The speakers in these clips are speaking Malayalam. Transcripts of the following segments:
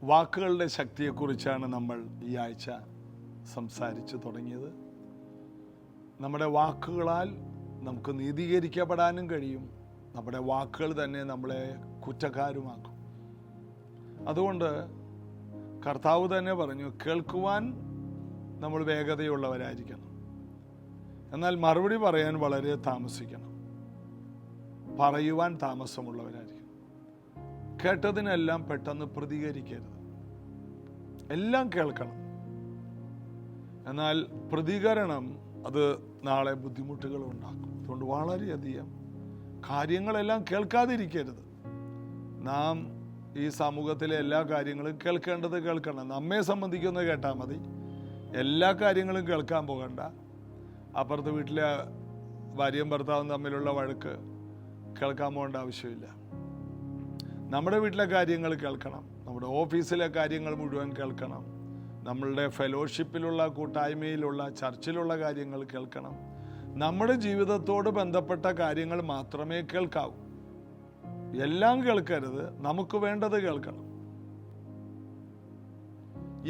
വാക്കുകളുടെ ശക്തിയെക്കുറിച്ചാണ് നമ്മൾ ഈ ആഴ്ച സംസാരിച്ചു തുടങ്ങിയത്. നമ്മുടെ വാക്കുകളാൽ നമുക്ക് നീതീകരിക്കപ്പെടാനും കഴിയും. നമ്മുടെ വാക്കുകൾ തന്നെ നമ്മളെ കുറ്റക്കാരുമാക്കും. അതുകൊണ്ട് കർത്താവ് തന്നെ പറഞ്ഞു, കേൾക്കുവാൻ നമ്മൾ വേഗതയുള്ളവരായിരിക്കണം, എന്നാൽ മറുപടി പറയാൻ വളരെ താമസിക്കണം, പറയുവാൻ താമസമുള്ളവരായിരിക്കണം. കേട്ടതിനെല്ലാം പെട്ടെന്ന് പ്രതികരിക്കരുത്. എല്ലാം കേൾക്കണം, എന്നാൽ പ്രതികരണം അത് നാളെ ബുദ്ധിമുട്ടുകൾ ഉണ്ടാക്കും. അതുകൊണ്ട് വളരെയധികം കാര്യങ്ങളെല്ലാം കേൾക്കാതിരിക്കരുത്. നാം ഈ സമൂഹത്തിലെ എല്ലാ കാര്യങ്ങളും കേൾക്കണം. നമ്മെ സംബന്ധിക്കുന്നത് കേട്ടാൽ മതി. എല്ലാ കാര്യങ്ങളും കേൾക്കാൻ പോകണ്ട. അപ്പുറത്തെ വീട്ടിലെ ഭാര്യയും ഭർത്താവും തമ്മിലുള്ള വഴക്ക് കേൾക്കാൻ പോകേണ്ട ആവശ്യമില്ല. നമ്മുടെ വീട്ടിലെ കാര്യങ്ങൾ കേൾക്കണം, നമ്മുടെ ഓഫീസിലെ കാര്യങ്ങൾ മുഴുവൻ കേൾക്കണം, നമ്മളുടെ ഫെലോഷിപ്പിലുള്ള, കൂട്ടായ്മയിലുള്ള, ചർച്ചിലുള്ള കാര്യങ്ങൾ കേൾക്കണം. നമ്മുടെ ജീവിതത്തോട് ബന്ധപ്പെട്ട കാര്യങ്ങൾ മാത്രമേ കേൾക്കാവൂ. എല്ലാം കേൾക്കരുത്, നമുക്ക് വേണ്ടത് കേൾക്കണം.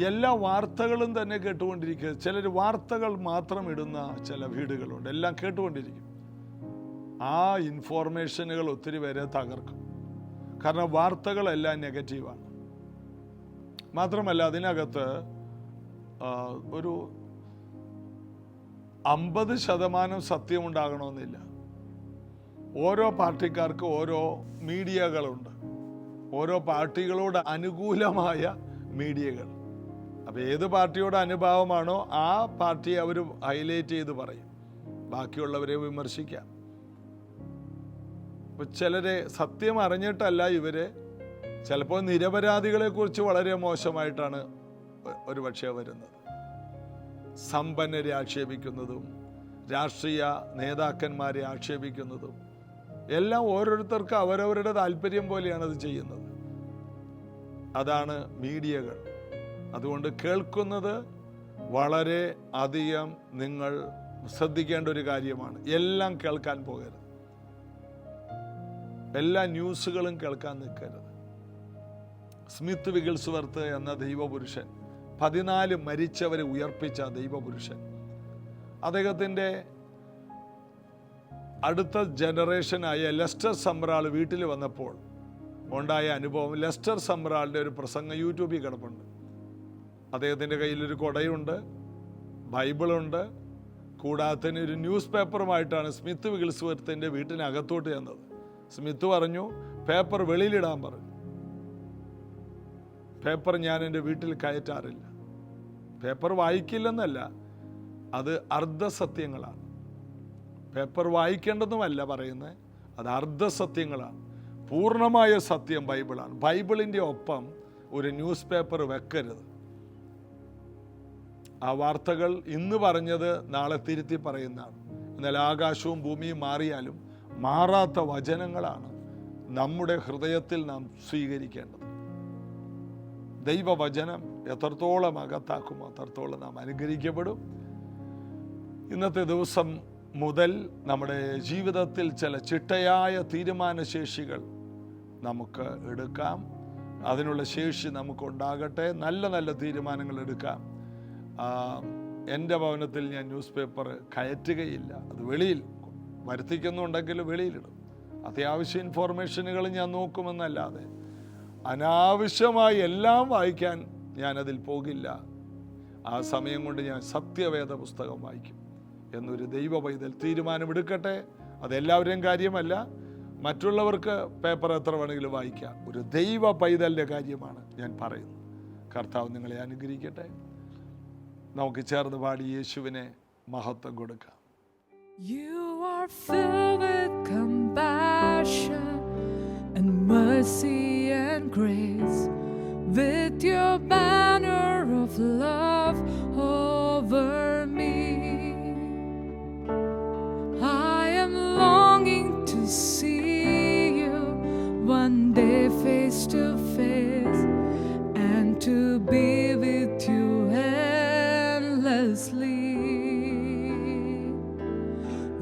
എല്ലാ വാർത്തകളും തന്നെ കേട്ടുകൊണ്ടിരിക്കുക. ചിലർ വാർത്തകൾ മാത്രം ഇടുന്ന ചില വീടുകളുണ്ട്, എല്ലാം കേട്ടുകൊണ്ടിരിക്കും. ആ ഇൻഫോർമേഷനുകൾ ഒത്തിരി പേരെ തകർക്കും. കാരണം വാർത്തകളെല്ലാം നെഗറ്റീവാണ്. മാത്രമല്ല അതിനകത്ത് ഒരു 50% സത്യം ഉണ്ടാകണമെന്നില്ല. ഓരോ പാർട്ടിക്കാർക്ക് ഓരോ മീഡിയകളുണ്ട്, ഓരോ പാർട്ടികളോട് അനുകൂലമായ മീഡിയകൾ. അപ്പോൾ ഏത് പാർട്ടിയോട് അനുഭാവമാണോ ആ പാർട്ടിയെ അവർ ഹൈലൈറ്റ് ചെയ്ത് പറയും, ബാക്കിയുള്ളവരെ വിമർശിക്കാം. അപ്പോൾ ചിലരെ സത്യം അറിഞ്ഞിട്ടല്ല ഇവരെ, ചിലപ്പോൾ നിരപരാധികളെക്കുറിച്ച് വളരെ മോശമായിട്ടാണ് ഒരു പക്ഷേ വരുന്നത്. സമ്പന്നരെ ആക്ഷേപിക്കുന്നതും രാഷ്ട്രീയ നേതാക്കന്മാരെ ആക്ഷേപിക്കുന്നതും എല്ലാം ഓരോരുത്തർക്ക് അവരവരുടെ താല്പര്യം പോലെയാണ് അത് ചെയ്യുന്നത്. അതാണ് മീഡിയകൾ. അതുകൊണ്ട് കേൾക്കുന്നത് വളരെ അധികം നിങ്ങൾ ശ്രദ്ധിക്കേണ്ട ഒരു കാര്യമാണ്. എല്ലാം കേൾക്കാൻ പോകരുത്, എല്ലാ ന്യൂസുകളും കേൾക്കാൻ നിൽക്കരുത്. സ്മിത്ത് വിഗിൾസ്വർത്ത് എന്ന ദൈവപുരുഷൻ, 14 മരിച്ചവരെ ഉയർപ്പിച്ച ദൈവപുരുഷൻ, അദ്ദേഹത്തിൻ്റെ അടുത്ത ജനറേഷനായ ലെസ്റ്റർ സമ്രാൾ വീട്ടിൽ വന്നപ്പോൾ ഉണ്ടായ അനുഭവം. ലെസ്റ്റർ സമ്രാളിൻ്റെ ഒരു പ്രസംഗം യൂട്യൂബിൽ കിടപ്പുണ്ട്. അദ്ദേഹത്തിൻ്റെ കയ്യിലൊരു കൊടയുണ്ട്, ബൈബിളുണ്ട്, കൂടാതെ ഒരു ന്യൂസ് പേപ്പറുമായിട്ടാണ് സ്മിത്ത് വിഗിൾസ്വർത്തിൻ്റെ വീട്ടിനകത്തോട്ട് ചെന്നത്. സ്മിത്ത് പറഞ്ഞു, പേപ്പർ വെളിയിലിടാൻ പറഞ്ഞു. പേപ്പർ ഞാൻ എൻ്റെ വീട്ടിൽ കയറ്റാറില്ല. പേപ്പർ വായിക്കില്ലെന്നല്ല, അത് അർദ്ധസത്യങ്ങളാണ്. പേപ്പർ വായിക്കേണ്ടതുമല്ല പറയുന്നത്, അത് അർദ്ധസത്യങ്ങളാണ്. പൂർണ്ണമായ സത്യം ബൈബിളാണ്. ബൈബിളിൻ്റെ ഒപ്പം ഒരു ന്യൂസ് പേപ്പർ വെക്കരുത്. ആ വാർത്തകൾ ഇന്ന് പറഞ്ഞത് നാളെ തിരുത്തി പറയുന്നതാണ്. എന്നാൽ ആകാശവും ഭൂമിയും മാറിയാലും മാറാത്ത വചനങ്ങളാണ് നമ്മുടെ ഹൃദയത്തിൽ നാം സ്വീകരിക്കേണ്ടത്. ദൈവവചനം എത്രത്തോളം അകത്താക്കുമോ അത്രത്തോളം നാം അനുഗ്രഹിക്കപ്പെടും. ഇന്നത്തെ ദിവസം മുതൽ നമ്മുടെ ജീവിതത്തിൽ ചില ചിട്ടയായ തീരുമാനശേഷികൾ നമുക്ക് എടുക്കാം. അതിനുള്ള ശേഷി നമുക്കുണ്ടാകട്ടെ. നല്ല നല്ല തീരുമാനങ്ങൾ എടുക്കാം. എൻ്റെ ഭവനത്തിൽ ഞാൻ ന്യൂസ് പേപ്പർ കയറ്റുകയില്ല, അത് വെളിയിൽ വരുത്തിക്കുന്നുണ്ടെങ്കിൽ വെളിയിലിടും. അത്യാവശ്യ ഇൻഫോർമേഷനുകൾ ഞാൻ നോക്കുമെന്നല്ലാതെ അനാവശ്യമായി എല്ലാം വായിക്കാൻ ഞാനതിൽ പോകില്ല. ആ സമയം കൊണ്ട് ഞാൻ സത്യവേദ പുസ്തകം വായിക്കും എന്നൊരു ദൈവ പൈതൽ തീരുമാനമെടുക്കട്ടെ. അതെല്ലാവരുടെയും കാര്യമല്ല, മറ്റുള്ളവർക്ക് പേപ്പർ എത്ര വേണമെങ്കിലും വായിക്കാം. ഒരു ദൈവ പൈതലിൻ്റെ കാര്യമാണ് ഞാൻ പറയുന്നത്. കർത്താവ് നിങ്ങളെ അനുഗ്രഹിക്കട്ടെ. നമുക്ക് ചേർന്ന് പാടി യേശുവിനെ മഹത്വം കൊടുക്കാം. You are filled with compassion and mercy and grace, with your banner of love over me. I am longing to see you one day face to face, and to be with you endlessly.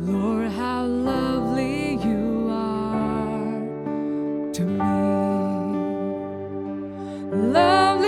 Lord, how lovely you are to me. Lovely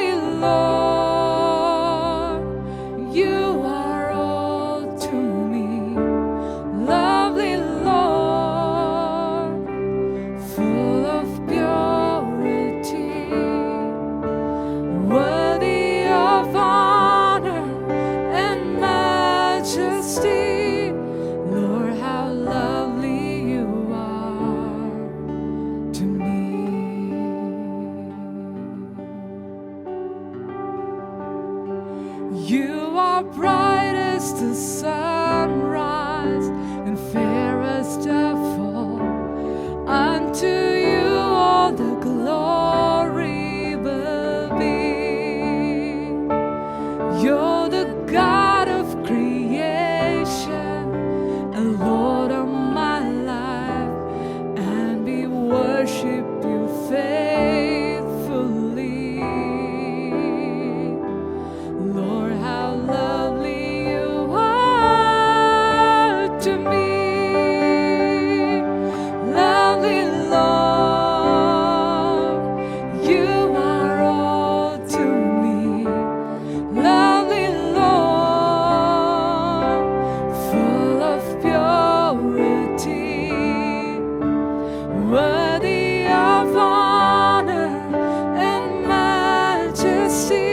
You are bright as the sunrise and fairest of all. Unto you all the glory will be. You're the God of creation and Lord of my life, and we worship you faithfully. Lord, how lovely you are to me. Lovely Lord, you are all to me. Lovely Lord, full of purity, worthy of honor and majesty.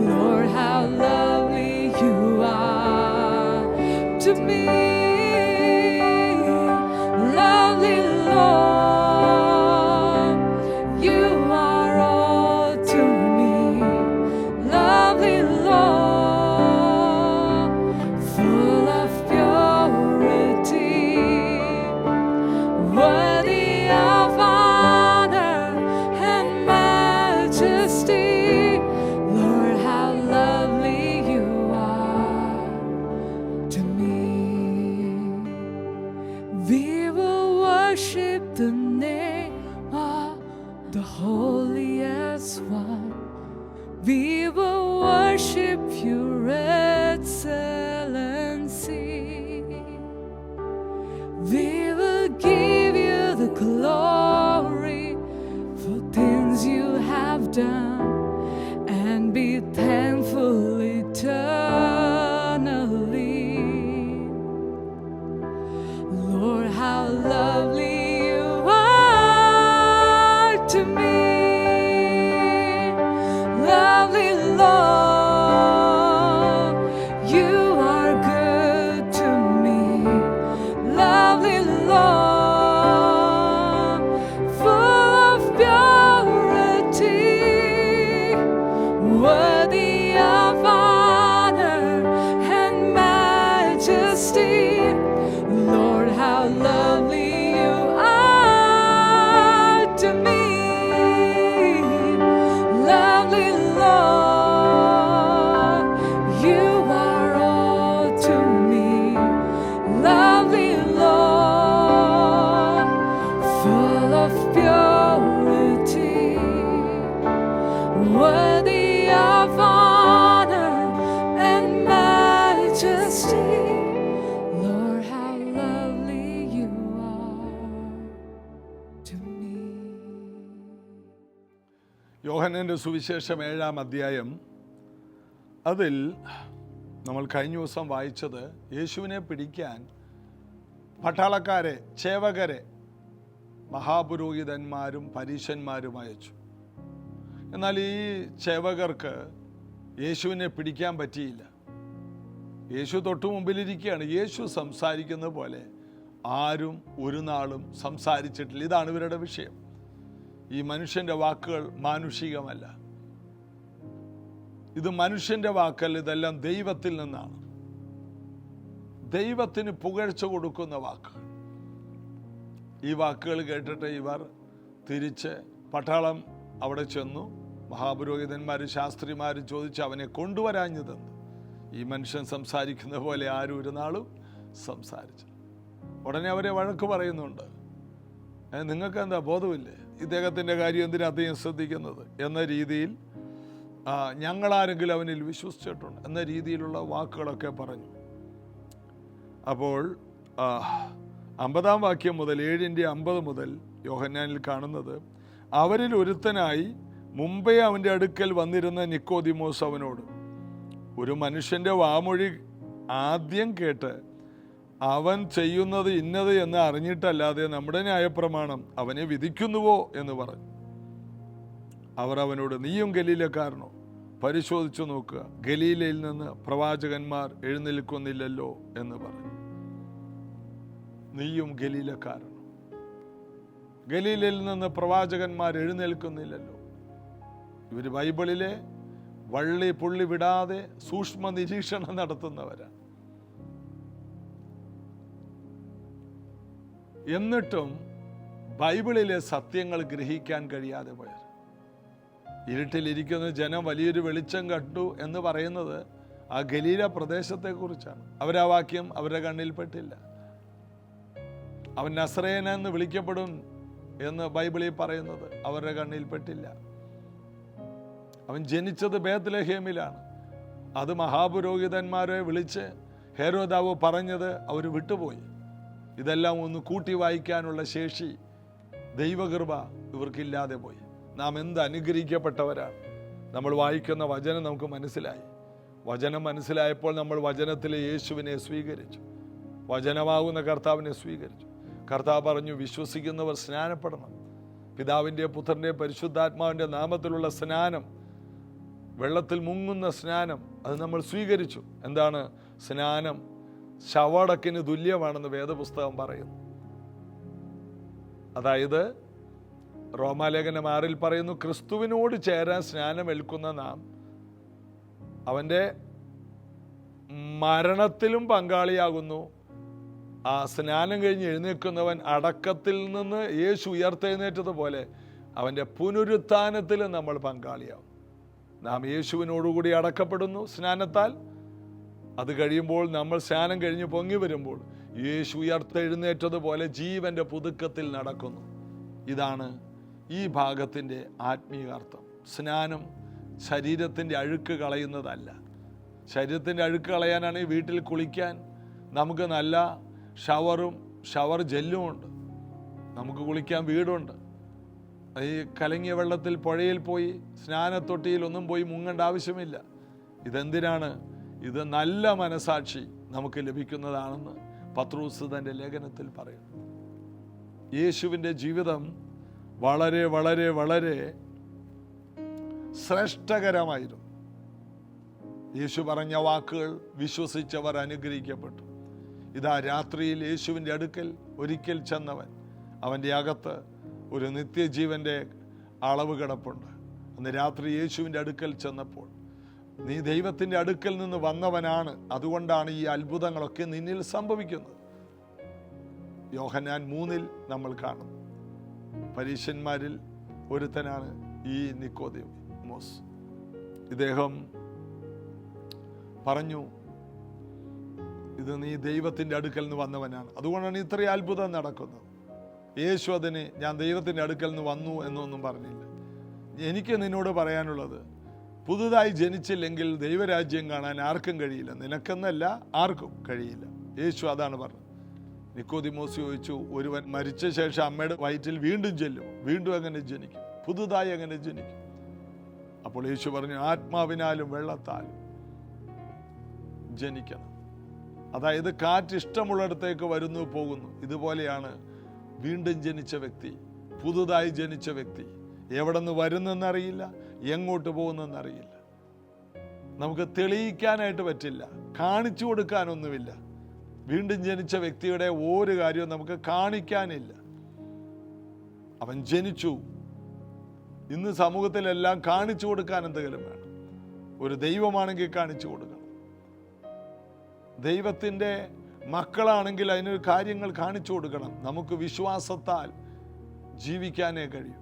Lord, how lovely you are to me. Lovely Lord, you are all to me. Lovely Lord, full of purity, worthy of honor and majesty. Lord, how lovely you are to me. We will worship the name of the holiest one. We will worship your excellency. We will give you the glory for things you have done, and be thankful eternally. Lord, how lovely you are to me. Lovely Lord, you are good to me. Lovely Lord, full of purity, worthy of honor and majesty. Lord, how lovely you are to me. Lovely Lord, you are all to me. Lovely Lord, full of purity, worthy of honor and majesty. Lord, how lovely you are to me. യോഹന്നാന്റെ സുവിശേഷം 7-ാം അധ്യായം. അതിൽ നമ്മൾ കഴിഞ്ഞ ദിവസം വായിച്ചത് യേശുവിനെ പിടിക്കാൻ പട്ടാളക്കാരെ, ചേവകരെ മഹാപുരോഹിതന്മാരും പരീശന്മാരും അയച്ചു. എന്നാൽ ഈ ചേവകർക്ക് യേശുവിനെ പിടിക്കാൻ പറ്റിയില്ല. യേശു തൊട്ടു മുമ്പിലിരിക്കുകയാണ്. യേശു സംസാരിക്കുന്നത് പോലെ ആരും ഒരു നാളും സംസാരിച്ചിട്ടില്ല. ഇതാണ് ഇവരുടെ വിഷയം. ഈ മനുഷ്യൻ്റെ വാക്കുകൾ മാനുഷികമല്ല, ഇത് മനുഷ്യൻ്റെ വാക്കല്ല, ഇതെല്ലാം ദൈവത്തിൽ നിന്നാണ്. ദൈവത്തിന് പുകഴ്ച കൊടുക്കുന്ന വാക്കുകൾ. ഈ വാക്കുകൾ കേട്ടിട്ട് ഇവർ തിരിച്ച് പട്ടാളം അവിടെ ചെന്നു. മഹാപുരോഹിതന്മാരും ശാസ്ത്രിമാരും ചോദിച്ച് അവനെ കൊണ്ടുവരാഞ്ഞതെന്ന്. ഈ മനുഷ്യൻ സംസാരിക്കുന്ന പോലെ ആരും ഒരു നാളും സംസാരിച്ചു. ഉടനെ അവരെ വഴക്ക് പറയുന്നുണ്ട്. നിങ്ങൾക്ക് എന്താ ബോധമില്ലേ? ഇദ്ദേഹത്തിൻ്റെ കാര്യം എന്തിനാ അദ്ദേഹം ശ്രദ്ധിക്കുന്നത് എന്ന രീതിയിൽ, ഞങ്ങളാരെങ്കിലും അവനിൽ വിശ്വസിച്ചിട്ടുണ്ട് എന്ന രീതിയിലുള്ള വാക്കുകളൊക്കെ പറഞ്ഞു. അപ്പോൾ 50-ാം വാക്യം മുതൽ 7:50 മുതൽ യോഹന്നാനിൽ കാണുന്നത്, അവരിൽ ഒരുത്തനായി മുമ്പേ അവൻ്റെ അടുക്കൽ വന്നിരുന്ന നിക്കോദിമോസ് അവനോട്, ഒരു മനുഷ്യൻ്റെ വാമൊഴി ആദ്യം കേട്ട് അവൻ ചെയ്യുന്നത് ഇന്നത് എന്ന് അറിഞ്ഞിട്ടല്ലാതെ നമ്മുടെ ന്യായപ്രമാണം അവനെ വിധിക്കുന്നുവോ എന്ന് പറഞ്ഞു. അവർ അവനോട്, നീയും ഗലീലക്കാരനോ? പരിശോധിച്ചു നോക്കുക, ഗലീലയിൽ നിന്ന് പ്രവാചകന്മാർ എഴുന്നേൽക്കുന്നില്ലല്ലോ എന്ന് പറഞ്ഞു. നീയും ഗലീലക്കാരനോ? ഗലീലയിൽ നിന്ന് പ്രവാചകന്മാർ എഴുന്നേൽക്കുന്നില്ലല്ലോ. ഇവർ ബൈബിളിലെ വള്ളി പുള്ളി വിടാതെ സൂക്ഷ്മ നിരീക്ഷണം നടത്തുന്നവരാണ്. എന്നിട്ടും ബൈബിളിലെ സത്യങ്ങൾ ഗ്രഹിക്കാൻ കഴിയാതെ പോയത്. ഇരുട്ടിലിരിക്കുന്ന ജനം വലിയൊരു വെളിച്ചം കണ്ടു എന്ന് പറയുന്നത് ആ ഗലീല പ്രദേശത്തെക്കുറിച്ചാണ്. അവരാ വാക്യം അവരുടെ കണ്ണിൽപ്പെട്ടില്ല. അവൻ നസറേയൻ എന്ന് വിളിക്കപ്പെടും എന്ന് ബൈബിളിൽ പറയുന്നത് അവരുടെ കണ്ണിൽപ്പെട്ടില്ല. അവൻ ജനിച്ചത് ബേത്ലഹേമിലാണ്. അത് മഹാപുരോഹിതന്മാരെ വിളിച്ച് ഹെരോദാവ് പറഞ്ഞത് അവർ വിട്ടുപോയി. ഇതെല്ലാം ഒന്ന് കൂട്ടി വായിക്കാനുള്ള ശേഷി, ദൈവകൃപ ഇവർക്കില്ലാതെ പോയി. നാം എന്ത് അനുഗ്രഹിക്കപ്പെട്ടവരാണ്. നമ്മൾ വായിക്കുന്ന വചനം നമുക്ക് മനസ്സിലായി. വചനം മനസ്സിലായപ്പോൾ നമ്മൾ വചനത്തിലെ യേശുവിനെ സ്വീകരിച്ചു, വചനമാകുന്ന കർത്താവിനെ സ്വീകരിച്ചു. കർത്താവ് പറഞ്ഞു, വിശ്വസിക്കുന്നവർ സ്നാനപ്പെടണം. പിതാവിൻ്റെ പുത്രൻ്റെ പരിശുദ്ധാത്മാവിൻ്റെ നാമത്തിലുള്ള സ്നാനം, വെള്ളത്തിൽ മുങ്ങുന്ന സ്നാനം, അത് നമ്മൾ സ്വീകരിച്ചു. എന്താണ് സ്നാനം? ശവടക്കിന് തുല്യമാണെന്ന് വേദപുസ്തകം പറയുന്നു. അതായത് റോമാലേഖനം 6 പറയുന്നു, ക്രിസ്തുവിനോട് ചേരാൻ സ്നാനം ഏൽക്കുന്ന നാം അവൻ്റെ മരണത്തിലും പങ്കാളിയാകുന്നു. ആ സ്നാനം കഴിഞ്ഞ് എഴുന്നേൽക്കുന്നവൻ അടക്കത്തിൽ നിന്ന് യേശു ഉയർത്തെഴുന്നേറ്റതുപോലെ അവൻ്റെ പുനരുത്ഥാനത്തിലും നമ്മൾ പങ്കാളിയാകും. നാം യേശുവിനോടുകൂടി അടക്കപ്പെടുന്നു സ്നാനത്താൽ. അത് കഴിയുമ്പോൾ നമ്മൾ സ്നാനം കഴിഞ്ഞ് പൊങ്ങി വരുമ്പോൾ യേശു ഉയർത്തെഴുന്നേറ്റതുപോലെ ജീവന്റെ പുതുക്കത്തിൽ നടക്കുന്നു. ഇതാണ് ഈ ഭാഗത്തിൻ്റെ ആത്മീയാർത്ഥം. സ്നാനം ശരീരത്തിൻ്റെ അഴുക്ക് കളയുന്നതല്ല. ശരീരത്തിൻ്റെ അഴുക്ക് കളയാനാണെങ്കിൽ വീട്ടിൽ കുളിക്കാൻ നമുക്ക് നല്ല ഷവർ ജെല്ലും ഉണ്ട്. നമുക്ക് കുളിക്കാൻ വീടുണ്ട്. ഈ കലങ്ങിയ വെള്ളത്തിൽ പുഴയിൽ പോയി സ്നാനത്തൊട്ടിയിൽ ഒന്നും പോയി മുങ്ങേണ്ട ആവശ്യമില്ല. ഇതെന്തിനാണ്? ഇത് നല്ല മനസാക്ഷി നമുക്ക് ലഭിക്കുന്നതാണെന്ന് പത്രോസ് തൻ്റെ ലേഖനത്തിൽ പറയുന്നു. യേശുവിൻ്റെ ജീവിതം വളരെ വളരെ വളരെ ശ്രേഷ്ഠകരമായിരുന്നു. യേശു പറഞ്ഞ വാക്കുകൾ വിശ്വസിച്ചവർ അനുഗ്രഹിക്കപ്പെട്ടു. ഇതാ രാത്രിയിൽ യേശുവിൻ്റെ അടുക്കൽ ഒരിക്കൽ ചെന്നവൻ, അവൻ്റെ അകത്ത് ഒരു നിത്യജീവൻ്റെ അളവ് കിടപ്പുണ്ട്. അന്ന് രാത്രി യേശുവിൻ്റെ അടുക്കൽ ചെന്നപ്പോൾ, നീ ദൈവത്തിൻ്റെ അടുക്കൽ നിന്ന് വന്നവനാണ്, അതുകൊണ്ടാണ് ഈ അത്ഭുതങ്ങളൊക്കെ നിന്നിൽ സംഭവിക്കുന്നത്. യോഹന്നാൻ 3 നമ്മൾ കാണുന്നു. പരീശന്മാരിൽ ഒരുത്തനാണ് ഈ നിക്കോദെമോസ്. ഇദ്ദേഹം പറഞ്ഞു, ഇത് നീ ദൈവത്തിൻ്റെ അടുക്കൽ നിന്ന് വന്നവനാണ്, അതുകൊണ്ടാണ് ഇത്രയും അത്ഭുതം നടക്കുന്നത്. യേശു അതിന് ഞാൻ ദൈവത്തിൻ്റെ അടുക്കൽ നിന്ന് വന്നു എന്നൊന്നും പറഞ്ഞില്ല. എനിക്ക് നിന്നോട് പറയാനുള്ളത്, പുതുതായി ജനിച്ചില്ലെങ്കിൽ ദൈവരാജ്യം കാണാൻ ആർക്കും കഴിയില്ല. നിനക്കെന്നല്ല, ആർക്കും കഴിയില്ല. യേശു അതാണ് പറഞ്ഞത്. നിക്കോദിമോസ് ചോദിച്ചു, ഒരുവൻ മരിച്ച ശേഷം അമ്മയുടെ വയറ്റിൽ വീണ്ടും ചെല്ലും, വീണ്ടും എങ്ങനെ ജനിക്കും? പുതുതായി എങ്ങനെ ജനിക്കും? അപ്പോൾ യേശു പറഞ്ഞു, ആത്മാവിനാലും വെള്ളത്താലും ജനിക്കണം. അതായത് കാറ്റ് ഇഷ്ടമുള്ളിടത്തേക്ക് വരുന്നു പോകുന്നു. ഇതുപോലെയാണ് വീണ്ടും ജനിച്ച വ്യക്തി, പുതുതായി ജനിച്ച വ്യക്തി. എവിടെ നിന്ന് വരുന്നെന്നറിയില്ല, എങ്ങോട്ട് പോകുന്നെന്നറിയില്ല. നമുക്ക് തെളിയിക്കാനായിട്ട് പറ്റില്ല, കാണിച്ചു കൊടുക്കാനൊന്നുമില്ല. വീണ്ടും ജനിച്ച വ്യക്തിയുടെ ഒരു കാര്യവും നമുക്ക് കാണിക്കാനില്ല. അവൻ ജനിച്ചു. ഇന്ന് സമൂഹത്തിലെല്ലാം കാണിച്ചു കൊടുക്കാൻ എന്തെങ്കിലും വേണം. ഒരു ദൈവമാണെങ്കിൽ കാണിച്ചു കൊടുക്കണം. ദൈവത്തിൻ്റെ മക്കളാണെങ്കിൽ അതിനൊരു കാര്യങ്ങൾ കാണിച്ചു കൊടുക്കണം. നമുക്ക് വിശ്വാസത്താൽ ജീവിക്കാനേ കഴിയും.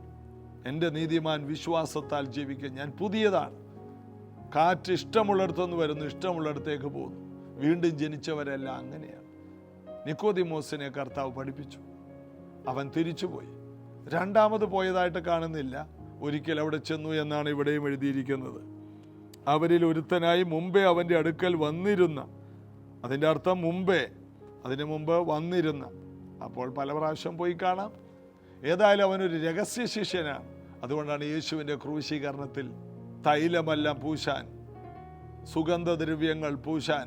എൻ്റെ നീതിമാൻ വിശ്വാസത്താൽ ജീവിക്കാൻ. ഞാൻ പുതിയതാണ്. കാറ്റ് ഇഷ്ടമുള്ളിടത്തുനിന്ന് വരുന്നു, ഇഷ്ടമുള്ളിടത്തേക്ക് പോകുന്നു. വീണ്ടും ജനിച്ചവരെല്ലാം അങ്ങനെയാണ്. നിക്കോദിമോസിനെ കർത്താവ് പഠിപ്പിച്ചു. അവൻ തിരിച്ചുപോയി. രണ്ടാമത് പോയതായിട്ട് കാണുന്നില്ല. ഒരിക്കൽ അവിടെ ചെന്നു എന്നാണ് ഇവിടെയും എഴുതിയിരിക്കുന്നത്. അവരിൽ ഒരുത്തനായി മുമ്പേ അവൻ്റെ അടുക്കൽ വന്നിരുന്ന, അതിൻ്റെ അർത്ഥം മുമ്പേ, അതിനു മുമ്പ് വന്നിരുന്ന. അപ്പോൾ പല പ്രാവശ്യം പോയി കാണാം. ഏതായാലും അവനൊരു രഹസ്യ ശിഷ്യനാണ്. അതുകൊണ്ടാണ് യേശുവിൻ്റെ ക്രൂശീകരണത്തിൽ തൈലമെല്ലാം പൂശാൻ, സുഗന്ധദ്രവ്യങ്ങൾ പൂശാൻ,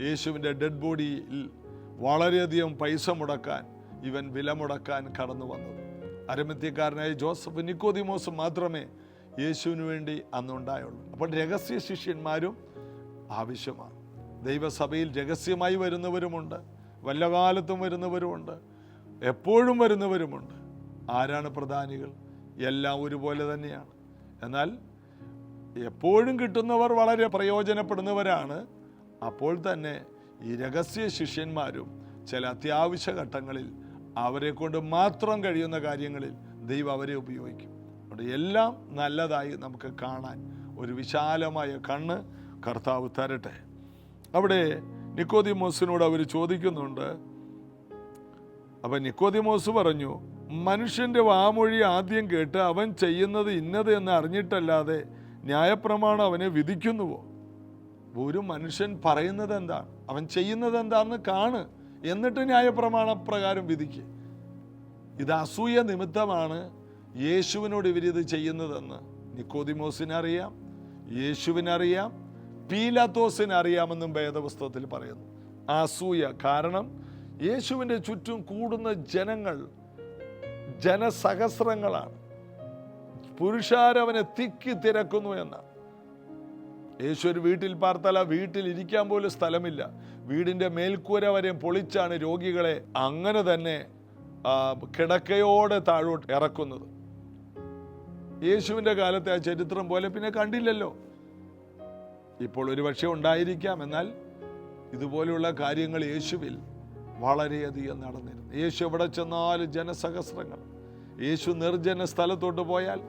യേശുവിൻ്റെ ഡെഡ് ബോഡിയിൽ വളരെയധികം പൈസ മുടക്കാൻ, ഇവൻ വില മുടക്കാൻ കടന്നു വന്നത്. അരിമത്യക്കാരനായ ജോസഫ്, നിക്കോദിമോസ് മാത്രമേ യേശുവിന് വേണ്ടി അന്നുണ്ടായുള്ളൂ. അപ്പോൾ രഹസ്യ ശിഷ്യന്മാരും ആവശ്യമാണ്. ദൈവസഭയിൽ രഹസ്യമായി വരുന്നവരുമുണ്ട്, വല്ല കാലത്തും വരുന്നവരുമുണ്ട്, എപ്പോഴും വരുന്നവരുമുണ്ട്. ആരാണ് പ്രധാനികൾ? എല്ലാം ഒരുപോലെ തന്നെയാണ്. എന്നാൽ എപ്പോഴും കിട്ടുന്നവർ വളരെ പ്രയോജനപ്പെടുന്നവരാണ്. അപ്പോൾ തന്നെ ഈ രഹസ്യ ശിഷ്യന്മാരും ചില അത്യാവശ്യ ഘട്ടങ്ങളിൽ അവരെ കൊണ്ട് മാത്രം കഴിയുന്ന കാര്യങ്ങളിൽ ദൈവം അവരെ ഉപയോഗിക്കും. അതുകൊണ്ട് എല്ലാം നല്ലതായി നമുക്ക് കാണാൻ ഒരു വിശാലമായ കണ്ണ് കർത്താവ് തരട്ടെ. അവിടെ നിക്കോദിമോസിനോട് അവർ ചോദിക്കുന്നുണ്ട്. അപ്പം നിക്കോദിമോസ് പറഞ്ഞു, മനുഷ്യൻ്റെ വാമൊഴി ആദ്യം കേട്ട് അവൻ ചെയ്യുന്നത് ഇന്നത് എന്ന് അറിഞ്ഞിട്ടല്ലാതെ ന്യായപ്രമാണം അവനെ വിധിക്കുന്നുവോ? ഒരു മനുഷ്യൻ പറയുന്നത് എന്താണ്, അവൻ ചെയ്യുന്നത് എന്താണെന്ന് കാണ്, എന്നിട്ട് ന്യായപ്രമാണ പ്രകാരം വിധിക്കുക. ഇത് അസൂയ നിമിത്തമാണ് യേശുവിനോട് ഇവരിത് ചെയ്യുന്നതെന്ന് നിക്കോദിമോസിനറിയാം, യേശുവിനറിയാം, പീലാത്തോസിനറിയാമെന്നും വേദപുസ്തകത്തിൽ പറയുന്നു. അസൂയ കാരണം യേശുവിൻ്റെ ചുറ്റും കൂടുന്ന ജനസഹസ്രങ്ങളാണ്. പുരുഷാരവനെ തിക്കി തിരക്കുന്നു എന്നാണ്. യേശു ഒരു വീട്ടിൽ പാർത്താൽ ആ വീട്ടിൽ ഇരിക്കാൻ പോലും സ്ഥലമില്ല. വീടിൻ്റെ മേൽക്കൂര വരെ പൊളിച്ചാണ് രോഗികളെ അങ്ങനെ തന്നെ കിടക്കയോടെ താഴോട്ട് ഇറക്കുന്നത്. യേശുവിൻ്റെ കാലത്തെ ആ ചരിത്രം പോലെ പിന്നെ കണ്ടില്ലല്ലോ. ഇപ്പോൾ ഒരു പക്ഷേ ഉണ്ടായിരിക്കാം, എന്നാൽ ഇതുപോലെയുള്ള കാര്യങ്ങൾ യേശുവിൽ വളരെയധികം നടന്നിരുന്നു. യേശു എവിടെ ചെന്നാലും ജനസഹസ്രങ്ങൾ. യേശു നിർജ്ജന സ്ഥലത്തോട്ട് പോയാൽ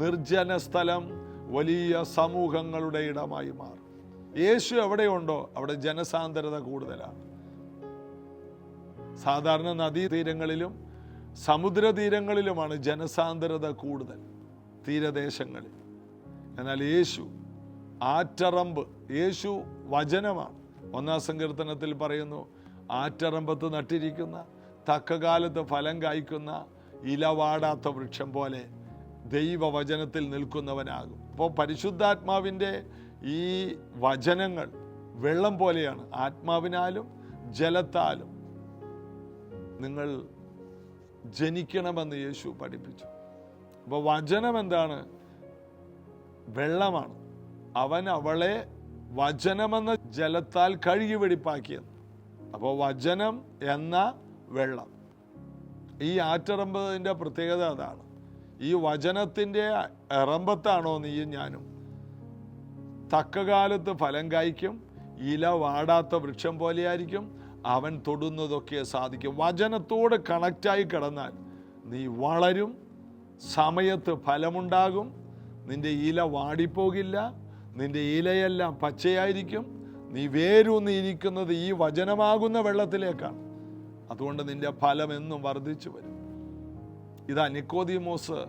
നിർജ്ജന സ്ഥലം വലിയ സമൂഹങ്ങളുടെ ഇടമായി മാറും. യേശു എവിടെയുണ്ടോ അവിടെ ജനസാന്ദ്രത കൂടുതലാണ്. സാധാരണ നദീതീരങ്ങളിലും സമുദ്രതീരങ്ങളിലുമാണ് ജനസാന്ദ്രത കൂടുതൽ, തീരദേശങ്ങളിൽ. എന്നാൽ യേശു ആറ്ററമ്പ്, യേശു വചനമാണ്. 1-ാം സങ്കീർത്തനത്തിൽ പറയുന്നു, ആറ്ററമ്പത്ത് നട്ടിരിക്കുന്ന തക്കകാലത്ത് ഫലം കായ്ക്കുന്ന ഇലവാടാത്ത വൃക്ഷം പോലെ ദൈവവചനത്തിൽ നിൽക്കുന്നവനാകും. അപ്പോൾ പരിശുദ്ധാത്മാവിൻ്റെ ഈ വചനങ്ങൾ വെള്ളം പോലെയാണ്. ആത്മാവിനാലും ജലത്താലും നിങ്ങൾ ജനിക്കണമെന്ന് യേശു പഠിപ്പിച്ചു. അപ്പോൾ വചനം എന്താണ്? വെള്ളമാണ്. അവൻ അവളെ വചനമെന്ന ജലത്താൽ കഴുകി വെടിപ്പാക്കിയത്. അപ്പോൾ വചനം എന്ന വെള്ളം. ഈ ആറ്ററമ്പതിൻ്റെ പ്രത്യേകത അതാണ്. ഈ വചനത്തിൻ്റെ എറമ്പത്താണോ നീയും ഞാനും. തക്കകാലത്ത് ഫലം കായ്ക്കും, ഇല വാടാത്ത വൃക്ഷം പോലെയായിരിക്കും, അവൻ തൊടുന്നതൊക്കെ സാധിക്കും. വചനത്തോട് കണക്റ്റായി കിടന്നാൽ നീ വളരും, സമയത്ത് ഫലമുണ്ടാകും, നിന്റെ ഇല വാടിപ്പോകില്ല, നിന്റെ ഇലയെല്ലാം പച്ചയായിരിക്കും. നീ വേരൂന്നിയിരിക്കുന്നത് ഈ വചനമാകുന്ന വെള്ളത്തിലേക്കാണ്. അതുകൊണ്ട് നിന്റെ ഫലം എന്നും വർദ്ധിച്ചു വരും. ഇതാ നിക്കോദിമോസ്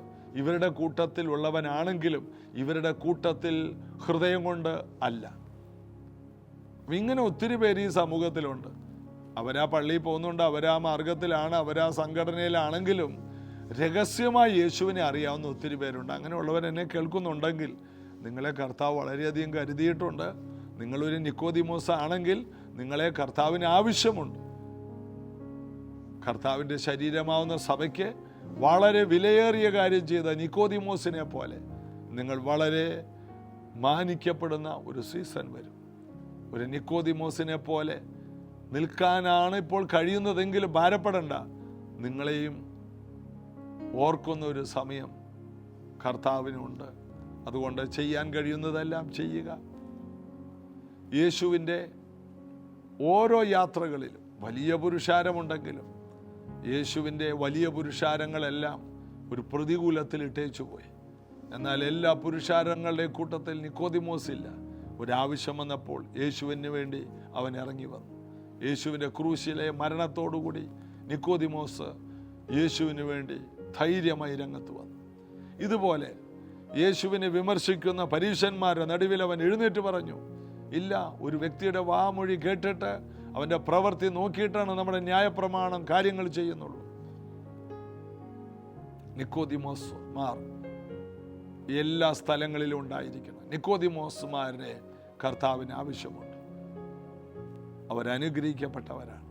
ഇവരുടെ കൂട്ടത്തിൽ ഉള്ളവനാണെങ്കിലും ഇവരുടെ കൂട്ടത്തിൽ ഹൃദയം കൊണ്ട് അല്ല. ഇങ്ങനെ ഒത്തിരി പേര് ഈ സമൂഹത്തിലുണ്ട്. അവരാ പള്ളിയിൽ പോകുന്നുണ്ട്, അവരാ മാർഗത്തിലാണ്, അവരാ സംഘടനയിലാണെങ്കിലും രഹസ്യമായി യേശുവിനെ അറിയാവുന്ന ഒത്തിരി പേരുണ്ട്. അങ്ങനെയുള്ളവർ എന്നെ കേൾക്കുന്നുണ്ടെങ്കിൽ നിങ്ങളെ കർത്താവ് വളരെയധികം കരുതിയിട്ടുണ്ട്. നിങ്ങളൊരു നിക്കോദിമോസ് ആണെങ്കിൽ നിങ്ങളെ കർത്താവിന് ആവശ്യമുണ്ട്. കർത്താവിൻ്റെ ശരീരമാവുന്ന സഭയ്ക്ക് വളരെ വിലയേറിയ കാര്യം ചെയ്ത നിക്കോദിമോസിനെ പോലെ നിങ്ങൾ വളരെ മാനിക്കപ്പെടുന്ന ഒരു സീസൺ വരും. ഒരു നിക്കോദിമോസിനെ പോലെ നിൽക്കാനാണ് ഇപ്പോൾ കഴിയുന്നതെങ്കിലും ഭാരപ്പെടണ്ട. നിങ്ങളെയും ഓർക്കുന്ന ഒരു സമയം കർത്താവിനുണ്ട്. അതുകൊണ്ട് ചെയ്യാൻ കഴിയുന്നതെല്ലാം ചെയ്യുക. യേശുവിൻ്റെ ഓരോ യാത്രകളിലും വലിയ പുരുഷാരമുണ്ടെങ്കിലും യേശുവിൻ്റെ വലിയ പുരുഷാരങ്ങളെല്ലാം ഒരു പ്രതികൂലത്തിൽ ഇട്ടേച്ചു പോയി. എന്നാൽ എല്ലാ പുരുഷാരങ്ങളുടെ കൂട്ടത്തിൽ നിക്കോദിമോസ് ഇല്ല. ഒരാവശ്യം വന്നപ്പോൾ യേശുവിന് വേണ്ടി അവൻ ഇറങ്ങി വന്നു. യേശുവിൻ്റെ ക്രൂശിലെ മരണത്തോടുകൂടി നിക്കോദിമോസ് യേശുവിന് വേണ്ടി ധൈര്യമായി രംഗത്ത് വന്നു. ഇതുപോലെ യേശുവിനെ വിമർശിക്കുന്ന പരീശന്മാരുടെ നടുവിൽ അവൻ എഴുന്നേറ്റ് പറഞ്ഞു, ഇല്ല, ഒരു വ്യക്തിയുടെ വാമൊഴി കേട്ടിട്ട് അവൻ്റെ പ്രവൃത്തി നോക്കിയിട്ടാണ് നമ്മുടെ ന്യായപ്രമാണം കാര്യങ്ങൾ ചെയ്യുന്നുള്ളൂ. നിക്കോദിമോസ്മാർ എല്ലാ സ്ഥലങ്ങളിലും ഉണ്ടായിരിക്കണം. നിക്കോദിമോസ്മാരെ കർത്താവിന് ആവശ്യമുണ്ട്. അവരനുഗ്രഹിക്കപ്പെട്ടവരാണ്.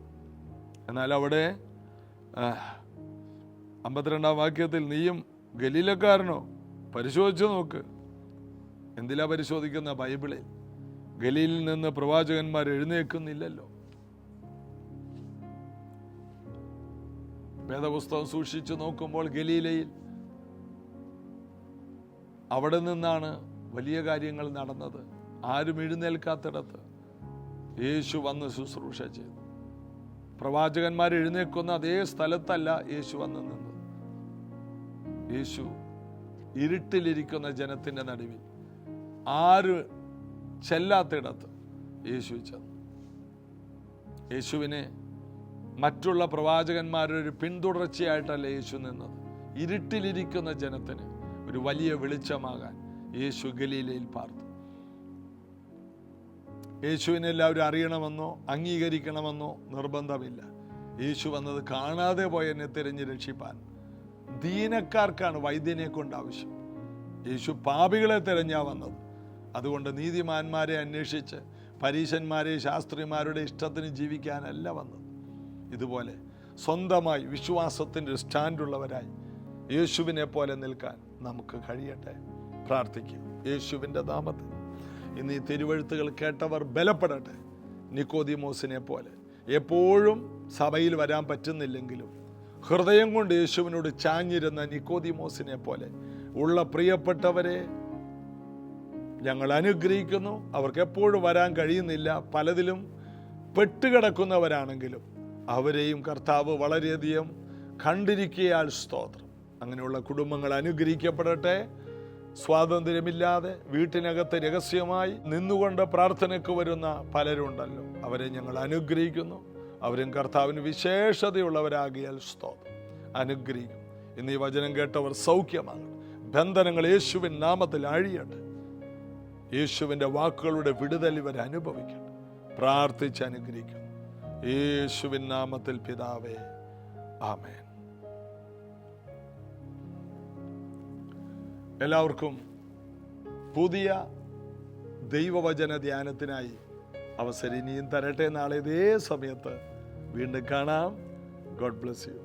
എന്നാൽ അവിടെ 52-ാം വാക്യത്തിൽ നീയും ഗലീലക്കാരനോ? പരിശോധിച്ചു നോക്ക്. എന്തിലാ പരിശോധിക്കുന്ന? ബൈബിളിൽ. ഗലീലിൽ നിന്ന് പ്രവാചകന്മാർ എഴുന്നേൽക്കുന്നില്ലല്ലോ. വേദപുസ്തകം സൂക്ഷിച്ചു നോക്കുമ്പോൾ ഗലീലയിൽ അവിടെ നിന്നാണ് വലിയ കാര്യങ്ങൾ നടന്നത്. ആരും എഴുന്നേൽക്കാത്തിടത്ത് യേശു വന്ന് ശുശ്രൂഷ ചെയ്തു. പ്രവാചകന്മാർ എഴുന്നേൽക്കുന്ന അതേ സ്ഥലത്തല്ല യേശു വന്ന് നിന്നത്. യേശു ഇരുട്ടിലിരിക്കുന്ന ജനത്തിൻ്റെ നടുവിൽ ആര് ചെല്ലാത്തിടത്ത് യേശു ചെന്നു. യേശുവിനെ മറ്റുള്ള പ്രവാചകന്മാരുടെ ഒരു പിന്തുടർച്ചയായിട്ടല്ല യേശു നിന്നത്. ഇരുട്ടിലിരിക്കുന്ന ജനത്തിന് ഒരു വലിയ വെളിച്ചമാകാൻ യേശു ഗലീലയിൽ പാർത്തു. യേശുവിനെ എല്ലാവരും അറിയണമെന്നോ അംഗീകരിക്കണമെന്നോ നിർബന്ധമില്ല. യേശു വന്നത് കാണാതെ പോയെന്നെ തിരഞ്ഞ് രക്ഷിപ്പാൻ. ദീനക്കാർക്കാണ് വൈദ്യനെ കൊണ്ട് ആവശ്യം. യേശു പാപികളെ തിരഞ്ഞാ വന്നത്. അതുകൊണ്ട് നീതിമാന്മാരെ അന്വേഷിച്ച് പരീശന്മാരെ ശാസ്ത്രിമാരുടെ ഇഷ്ടത്തിന് ജീവിക്കാനല്ല വന്നത്. ഇതുപോലെ സ്വന്തമായി വിശ്വാസത്തിൻ്റെ ഒരു സ്റ്റാൻഡുള്ളവരായി യേശുവിനെ പോലെ നിൽക്കാൻ നമുക്ക് കഴിയട്ടെ. പ്രാർത്ഥിക്കും. യേശുവിൻ്റെ നാമത്തിൽ ഇന്ന് ഈ തിരുവഴുത്തുകൾ കേട്ടവർ ബലപ്പെടട്ടെ. നിക്കോദീമോസിനെ പോലെ എപ്പോഴും സഭയിൽ വരാൻ പറ്റുന്നില്ലെങ്കിലും ഹൃദയം കൊണ്ട് യേശുവിനോട് ചാഞ്ഞിരുന്ന നിക്കോദീമോസിനെ പോലെ ഉള്ള പ്രിയപ്പെട്ടവരെ ഞങ്ങൾ അനുഗ്രഹിക്കുന്നു. അവർക്ക് എപ്പോഴും വരാൻ കഴിയുന്നില്ല, പലതിലും പെട്ടുകിടക്കുന്നവരാണെങ്കിലും അവരെയും കർത്താവ് വളരെയധികം കണ്ടിരിക്കയാൽ സ്തോത്രം. അങ്ങനെയുള്ള കുടുംബങ്ങൾ അനുഗ്രഹിക്കപ്പെടട്ടെ. സ്വാതന്ത്ര്യമില്ലാതെ വീട്ടിനകത്ത് രഹസ്യമായി നിന്നുകൊണ്ട് പ്രാർത്ഥനയ്ക്ക് വരുന്ന പലരുണ്ടല്ലോ, അവരെ ഞങ്ങൾ അനുഗ്രഹിക്കുന്നു. അവരും കർത്താവിന് വിശേഷതയുള്ളവരാകിയാൽ സ്തോത്രം. അനുഗ്രഹിക്കും. ഇന്ന് ഈ വചനം കേട്ടവർ സൗഖ്യമാകണം. ബന്ധനങ്ങൾ യേശുവിൻ നാമത്തിൽ അഴിയട്ടെ. യേശുവിൻ്റെ വാക്കുകളുടെ വിടുതൽ ഇവർ അനുഭവിക്കട്ടെ. പ്രാർത്ഥിച്ച് അനുഗ്രഹിക്കുന്നു. യേശുവിൻ നാമത്തിൽ പിതാവേ, ആമേൻ. എല്ലാവർക്കും പുതിയ ദൈവവചന ധ്യാനത്തിനായി അവസരം ഇനിയും തരട്ടെ. നാളെ ഇതേ സമയത്ത് വീണ്ടും കാണാം. God bless you.